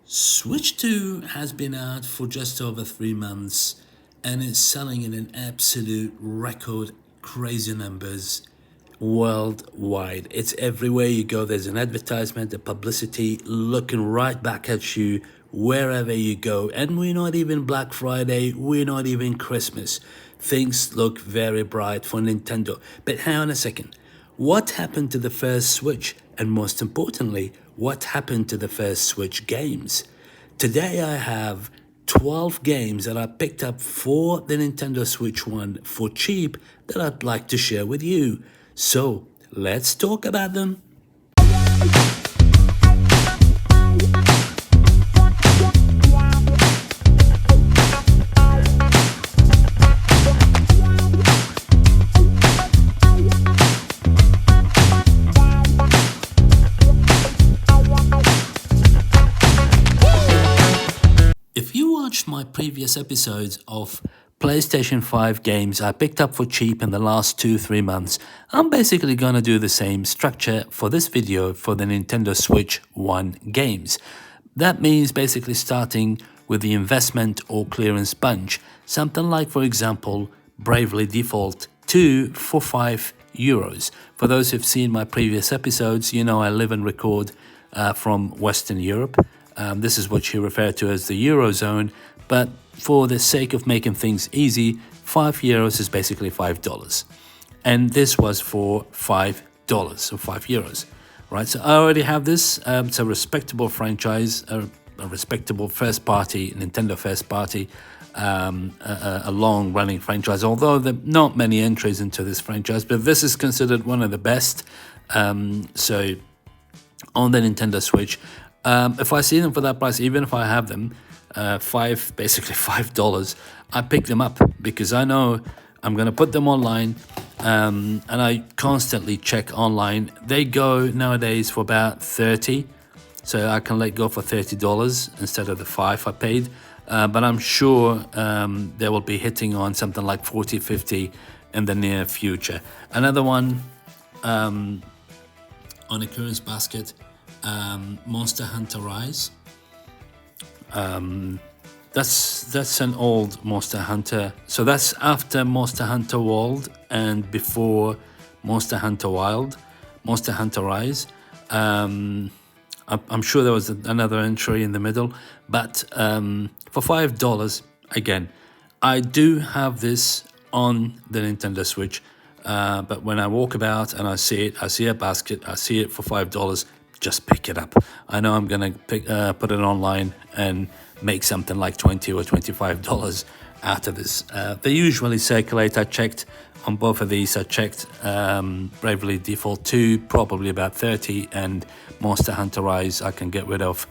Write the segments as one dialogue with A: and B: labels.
A: Switch 2 has been out for just over 3 months and is selling in an absolute record crazy numbers worldwide. It's everywhere you go. There's an advertisement, a publicity looking right back at you wherever you go. And we're not even Black Friday, we're not even Christmas. Things look very bright for Nintendo. But hang on a second. What happened to the first Switch? And most importantly, what happened to the first Switch games? Today I have 12 games that I picked up for the Nintendo Switch 1 for cheap that I'd like to share with you. So let's talk about them. If you watched my previous episodes of PlayStation 5 games I picked up for cheap in the last 2-3 months, I'm basically gonna do the same structure for this video for the Nintendo Switch 1 games. That means basically starting with the investment or clearance bunch, something like, for example, Bravely Default 2 for €5. For those who've seen my previous episodes, you know I live and record from Western Europe. This is what you refer to as the Eurozone, but for the sake of making things easy, €5 is basically $5. And this was for $5, so €5, right? So I already have this. It's a respectable franchise, a respectable first party, Nintendo first party, a long running franchise, although there are not many entries into this franchise, but this is considered one of the best. So on the Nintendo Switch, if I see them for that price, even if I have them, basically $5, I pick them up because I know I'm going to put them online, and I constantly check online. They go nowadays for about 30, so I can let go for $30 instead of the $5 I paid, but I'm sure they will be hitting on something like 40, 50 in the near future. Another one on a clearance basket, Monster Hunter Rise. That's an old Monster Hunter. So that's after Monster Hunter World and before Monster Hunter Wild, Monster Hunter Rise. I'm sure there was another entry in the middle, but for $5, again, I do have this on the Nintendo Switch, but when I walk about and I see it, I see a basket, I see it for $5, just pick it up. I know I'm gonna put it online and make something like $20 or $25 out of this. They usually circulate. I checked on both of these. I checked Bravely Default 2, probably about 30, and Monster Hunter Rise I can get rid of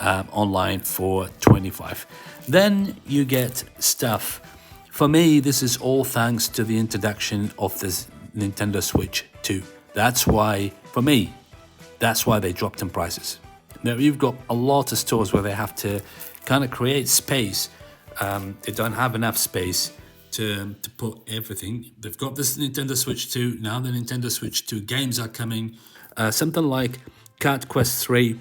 A: online for 25. Then you get stuff. For me, this is all thanks to the introduction of this Nintendo Switch 2. That's why, for me, that's why they dropped in prices. Now, you've got a lot of stores where they have to kind of create space. They don't have enough space to put everything. They've got this Nintendo Switch 2. Now the Nintendo Switch 2 games are coming. Something like Cat Quest 3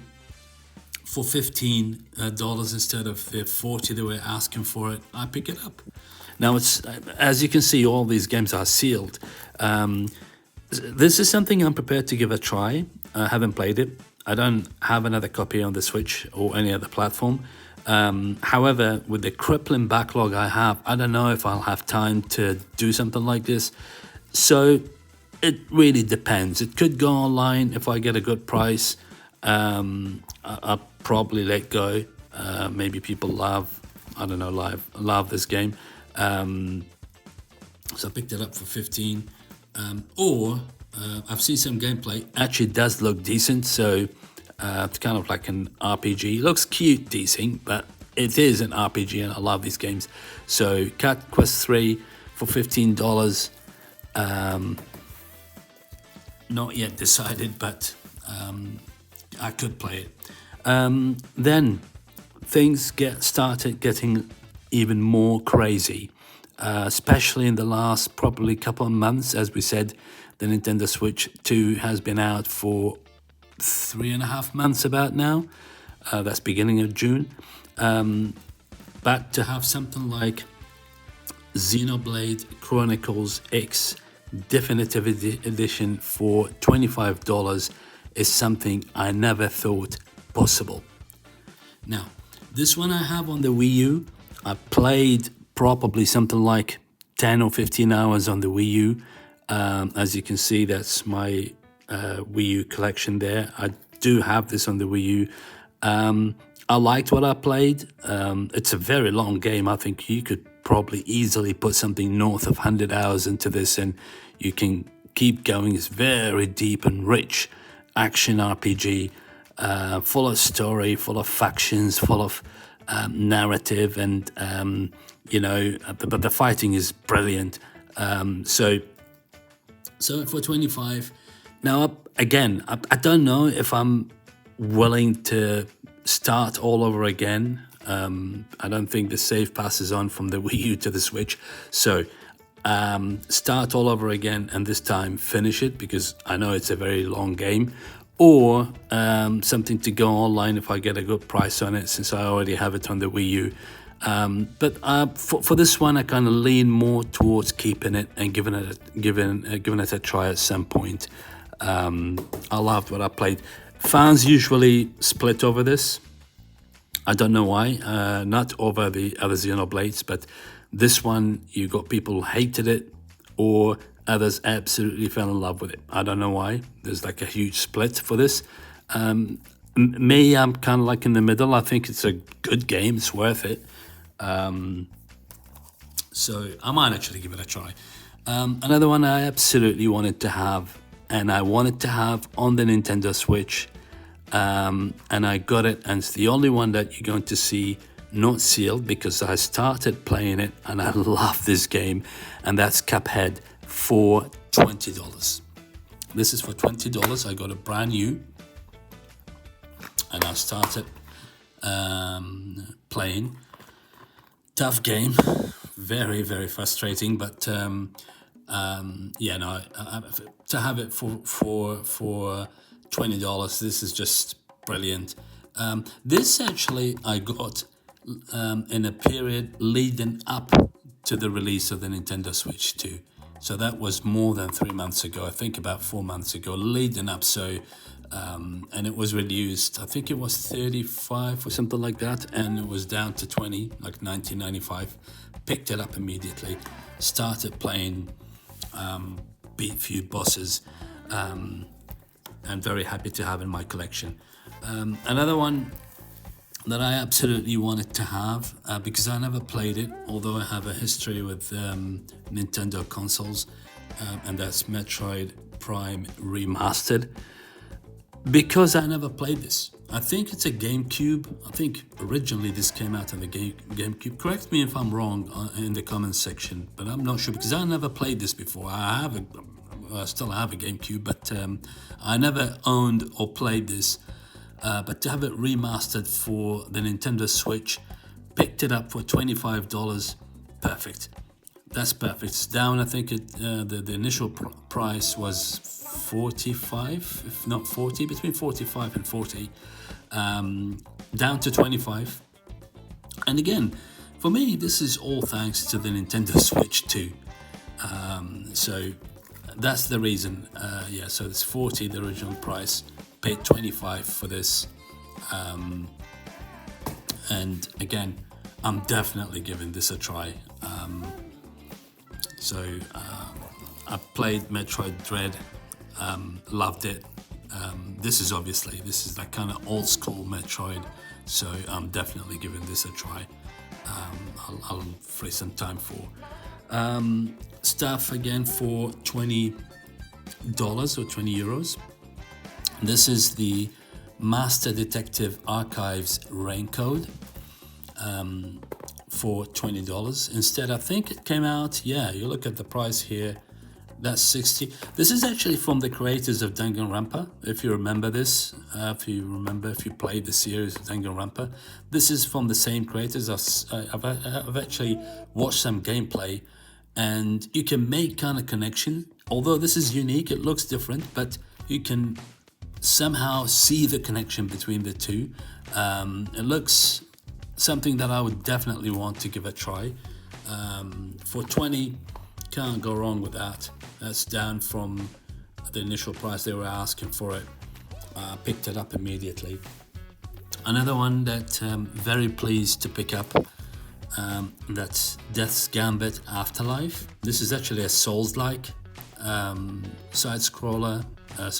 A: for $15 instead of the $40 they were asking for it. I pick it up. Now, it's, as you can see, all these games are sealed. This is something I'm prepared to give a try. I haven't played it. I don't have another copy on the Switch or any other platform. However, with the crippling backlog I have, I don't know if I'll have time to do something like this. So it really depends. It could go online if I get a good price. I'll probably let go. Maybe people love this game. So I picked it up for 15. Or I've seen some gameplay. Actually does look decent, so it's kind of like an RPG. It looks cute, decent, but it is an RPG, and I love these games. So Cat Quest 3 for $15. Not yet decided, but I could play it. Then things started getting even more crazy. Especially in the last probably couple of months. As we said, the Nintendo Switch 2 has been out for 3.5 months about now. That's beginning of June. But to have something like Xenoblade Chronicles X Definitive Edition for $25 is something I never thought possible. Now, this one I have on the Wii U. I played probably something like 10 or 15 hours on the Wii U. As you can see, that's my Wii U collection there. I do have this on the Wii U. I liked what I played. It's a very long game. I think you could probably easily put something north of 100 hours into this and you can keep going. It's very deep and rich action RPG, full of story, full of factions, full of narrative, and but the fighting is brilliant. So for 25, now again, I don't know if I'm willing to start all over again. I don't think the save passes on from the Wii U to the Switch. So start all over again and this time finish it, because I know it's a very long game. Or something to go online if I get a good price on it, since I already have it on the Wii U. But for this one, I kind of lean more towards keeping it and giving it a try at some point. I loved what I played. Fans usually split over this. I don't know why, not over the other Xenoblades, but this one, you got people who hated it, or others absolutely fell in love with it. I don't know why. There's like a huge split for this. Me, I'm kind of like in the middle. I think it's a good game. It's worth it. So I might actually give it a try. Another one I absolutely wanted to have, and I wanted to have on the Nintendo Switch, and I got it, and it's the only one that you're going to see not sealed, because I started playing it and I love this game, and that's Cuphead for $20. This is for $20. I got it brand new and I started playing. Tough game, very, very frustrating, but to have it for $20, this is just brilliant. This actually I got in a period leading up to the release of the Nintendo Switch 2. So that was more than 3 months ago, I think about 4 months ago, leading up. So, and it was reduced, I think it was 35 or something like that, and it was down to 20, like 1995. Picked it up immediately, started playing, beat a few bosses, and very happy to have in my collection. Another one that I absolutely wanted to have, because I never played it, although I have a history with Nintendo consoles, and that's Metroid Prime Remastered. Because I never played this. I think it's a GameCube. I think originally this came out on the GameCube. Correct me if I'm wrong in the comments section, but I'm not sure, because I never played this before. I still have a GameCube, but I never owned or played this. But to have it remastered for the Nintendo Switch, picked it up for $25, perfect. That's perfect. It's down, I think the initial price was 45, if not 40, between 45 and 40, down to 25. And again, for me, this is all thanks to the Nintendo Switch 2. So that's the reason. So it's 40, the original price. Paid 25 for this, and again, I'm definitely giving this a try. I played Metroid Dread, loved it. This is that kind of old school Metroid, so I'm definitely giving this a try. I'll free some time for stuff again for $20 or €20. This is the Master Detective Archives Raincode for $20. Instead, I think it came out, you look at the price here, that's $60. This is actually from the creators of Danganronpa, if you remember this, if you played the series of Danganronpa. This is from the same creators. I've actually watched some gameplay, and you can make kind of connection. Although this is unique, it looks different, but you can somehow see the connection between the two. It looks something that I would definitely want to give a try. For 20, can't go wrong with that. That's down from the initial price they were asking for it. Picked it up immediately. Another one that I'm very pleased to pick up, that's Death's Gambit Afterlife. This is actually a Souls-like side scroller,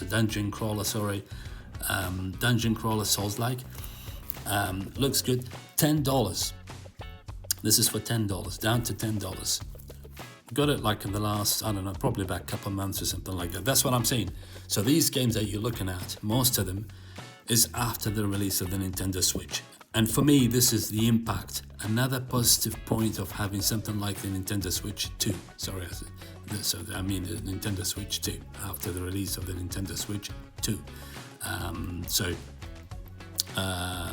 A: dungeon crawler, dungeon crawler Souls-like. Looks good. $10. This is for $10, down to $10. Got it like in the last, I don't know, probably about a couple of months or something like that. That's what I'm saying. So these games that you're looking at, most of them is after the release of the Nintendo Switch. And for me, this is the impact. Another positive point of having something like the Nintendo Switch 2. I mean the Nintendo Switch 2, after the release of the Nintendo Switch 2.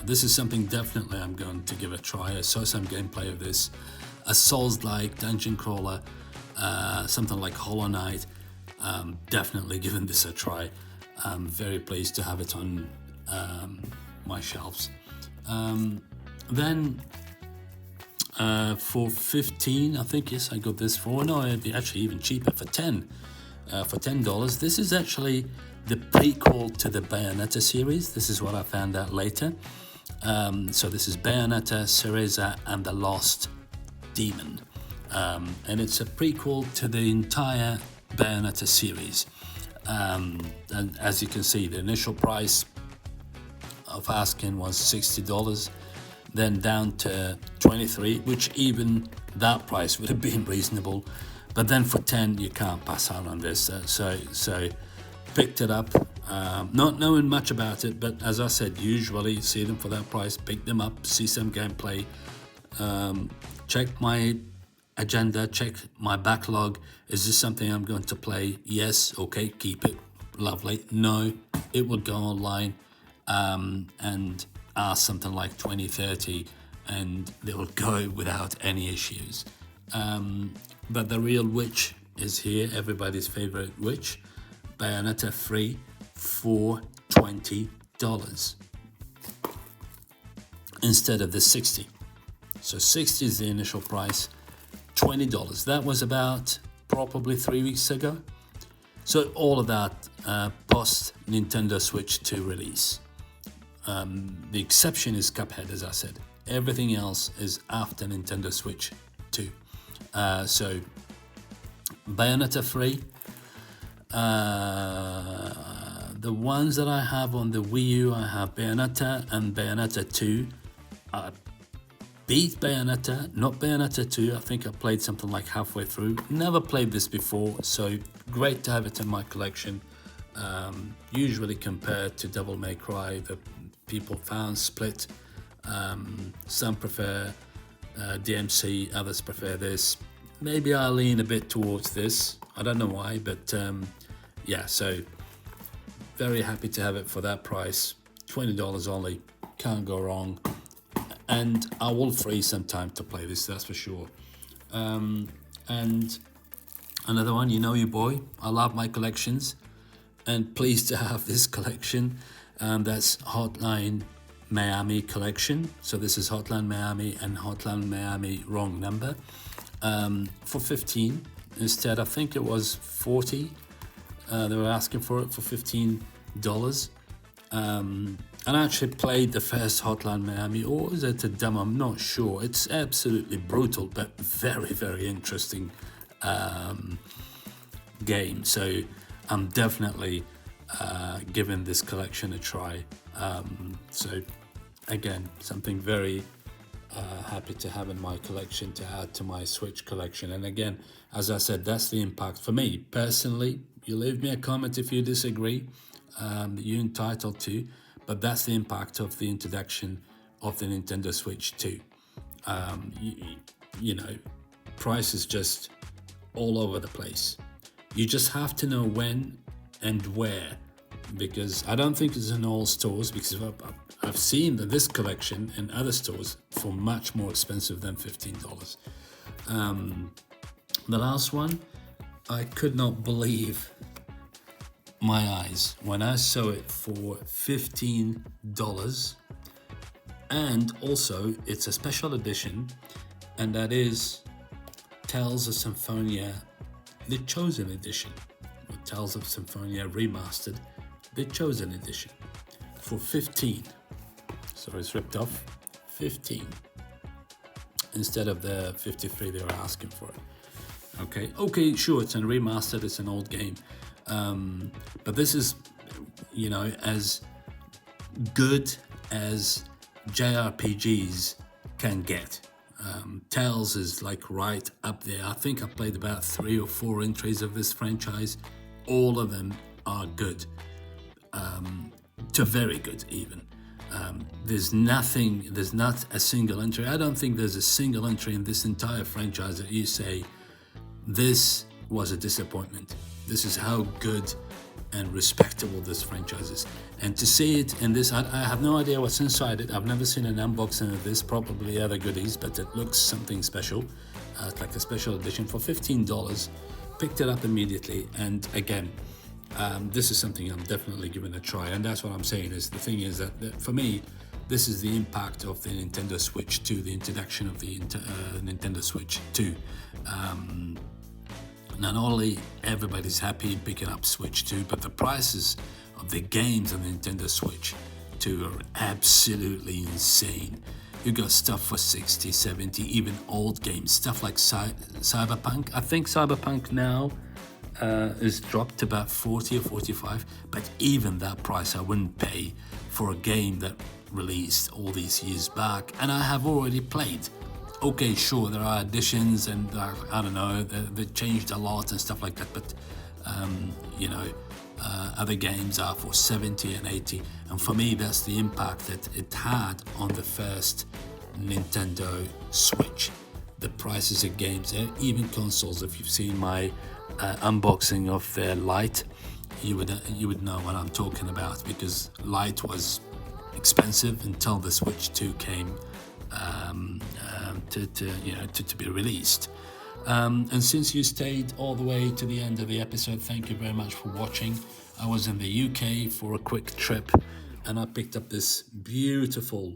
A: This is something definitely I'm going to give a try. I saw some gameplay of this. A Souls-like dungeon crawler, something like Hollow Knight. Definitely giving this a try. I'm very pleased to have it on my shelves. Then for 15, I think, yes, I got this for, no, it'd be actually even cheaper, for $10. This is actually the prequel to the Bayonetta series. This is what I found out later. So this is Bayonetta, Cereza, and the Lost Demon. And it's a prequel to the entire Bayonetta series. And as you can see, the initial price of asking was $60, then down to $23, which even that price would have been reasonable. But then for 10, you can't pass out on this. So picked it up, not knowing much about it, but as I said, usually see them for that price, pick them up, see some gameplay, check my agenda, check my backlog. Is this something I'm going to play? Yes, okay, keep it, lovely. No, it would go online and ask something like 20, 30, and they will go without any issues. But the real witch is here, everybody's favorite witch, Bayonetta 3 for $20 instead of the $60. So $60 is the initial price, $20. That was about probably 3 weeks ago. So all of that post Nintendo Switch 2 release. The exception is Cuphead, as I said. Everything else is after Nintendo Switch 2. So Bayonetta 3, the ones that I have on the Wii U, I have Bayonetta and Bayonetta 2. I beat Bayonetta, not Bayonetta 2. I think I played something like halfway through. Never played this before, so great to have it in my collection. Usually compared to Devil May Cry, the people found split. Some prefer DMC, others prefer this. Maybe I lean a bit towards this. I don't know why, but yeah, so very happy to have it for that price. $20 only, can't go wrong. And I will free some time to play this, that's for sure. And another one, you know your boy, I love my collections, and pleased to have this collection. That's Hotline Miami collection. So this is Hotline Miami and Hotline Miami wrong number. For 15 instead, I think it was 40. They were asking for it for $15. And I actually played the first Hotline Miami, or is it a demo? I'm not sure. It's absolutely brutal, but very, very interesting game. So I'm definitely giving this collection a try. So again, something very happy to have in my collection to add to my Switch collection. And again, as I said, that's the impact for me personally. You leave me a comment if you disagree. You're entitled to, but that's the impact of the introduction of the Nintendo Switch 2. You know, price is just all over the place. You just have to know when and where, because I don't think it's in all stores, because I've seen that this collection in other stores for much more expensive than $15. The last one, I could not believe my eyes when I saw it for $15. And also, it's a special edition, and that is Tales of Symphonia, the Chosen Edition. Or Tales of Symphonia Remastered, the Chosen Edition, for 15. So it's ripped off 15 instead of the 53 they were asking for it. Okay, sure, it's a remastered, it's an old game, but this is, you know, as good as JRPGs can get. Tales is like right up there. I think I played about 3 or 4 entries of this franchise. All of them are good, to very good even. There's not a single entry. I don't think there's a single entry in this entire franchise that you say, this was a disappointment. This is how good and respectable this franchise is. And to see it in this, I have no idea what's inside it. I've never seen an unboxing of this, probably other goodies, but it looks something special. It's like a special edition for $15. Picked it up immediately, and again, this is something I'm definitely giving a try. And that's what I'm saying is, the thing is that for me, this is the impact of the Nintendo Switch 2, the introduction of the Nintendo Switch 2. Not only everybody's happy picking up Switch 2, but the prices of the games on the Nintendo Switch 2 are absolutely insane. You got stuff for 60, 70, even old games, stuff like Cyberpunk. I think Cyberpunk now is dropped to about 40 or 45, but even that price I wouldn't pay for a game that released all these years back and I have already played. Okay, sure, there are additions and I don't know, they changed a lot and stuff like that, but you know, other games are for 70 and 80, and for me that's the impact that it had on the first Nintendo Switch. The prices of games, even consoles. If you've seen my unboxing of the Lite, you would know what I'm talking about, because Lite was expensive until the Switch 2 came to be released. And since you stayed all the way to the end of the episode, thank you very much for watching. I was in the UK for a quick trip, and I picked up this beautiful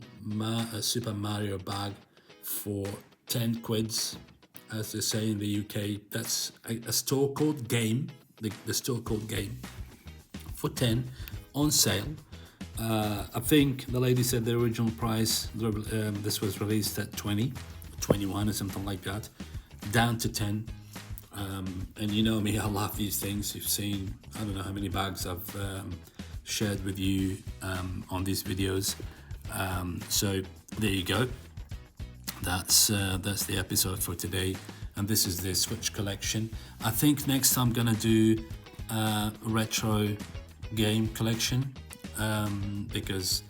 A: Super Mario bag for 10 quids, as they say in the UK. That's a store called Game, the store called Game, for 10 on sale. I think the lady said the original price, this was released at 20, 21 or something like that, down to 10. And you know me, I love these things. You've seen, I don't know how many bags I've shared with you on these videos. So there you go. That's the episode for today, and this is the Switch collection. I think next I'm gonna do a retro game collection, because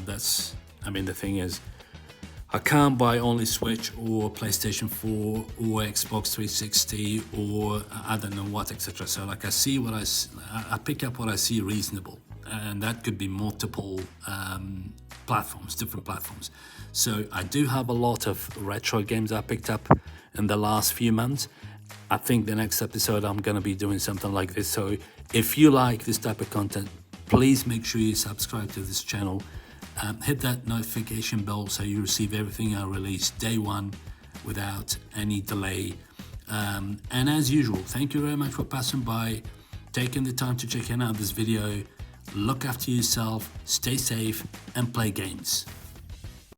A: that's, I mean, the thing is, I can't buy only Switch or PlayStation 4 or Xbox 360 or I don't know what, etc. So like I see what I pick up what I see reasonable, and that could be multiple platforms, different platforms. So I do have a lot of retro games I picked up in the last few months. I think the next episode I'm going to be doing something like this. So if you like this type of content, please make sure you subscribe to this channel. Hit that notification bell so you receive everything I release day one without any delay. And as usual, thank you very much for passing by, taking the time to check out this video. Look after yourself, stay safe, and play games.